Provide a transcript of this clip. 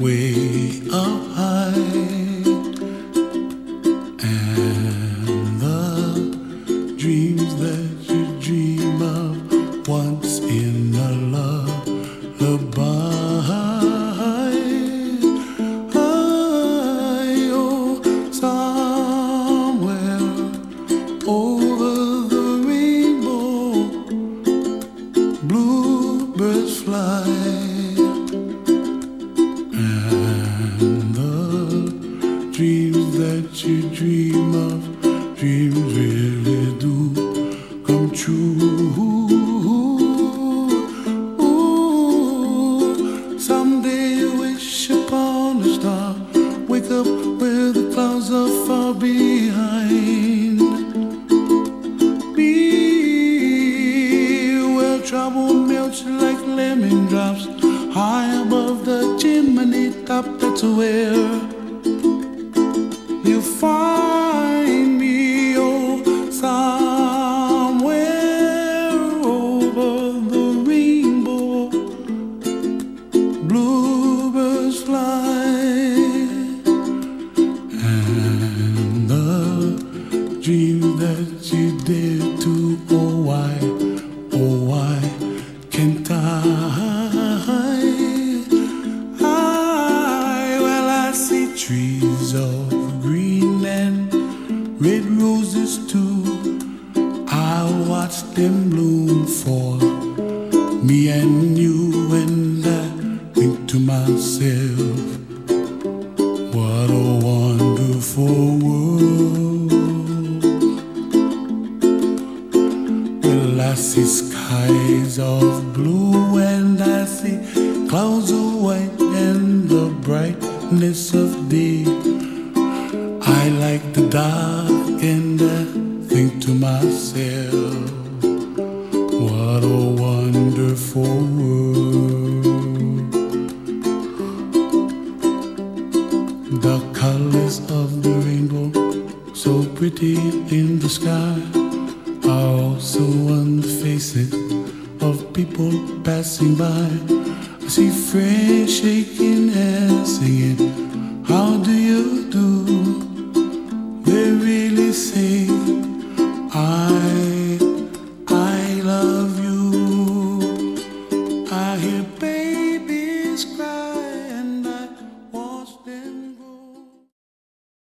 way up high, and the dreams that you dream of once in a lullaby. Oh, somewhere over the rainbow, bluebirds fly. Dreams that you dream of, dreams really do come true. Ooh, someday you wish upon a star, wake up where the clouds are far behind me, where trouble melts like lemon drops high above the chimney top. That's where you find me, oh, somewhere over the rainbow, bluebirds fly, and the dreams that you dare to, oh why can't well, I see trees of green and red roses too. I'll watch them bloom for me and you, and I think to myself, what a wonderful world. Well, I see skies of blue and I see clouds of white and the brightness of day. I like the dark and I think to myself, what a wonderful world. The colors of the rainbow, so pretty in the sky, are also on the faces of people passing by. I see friends shaking and singing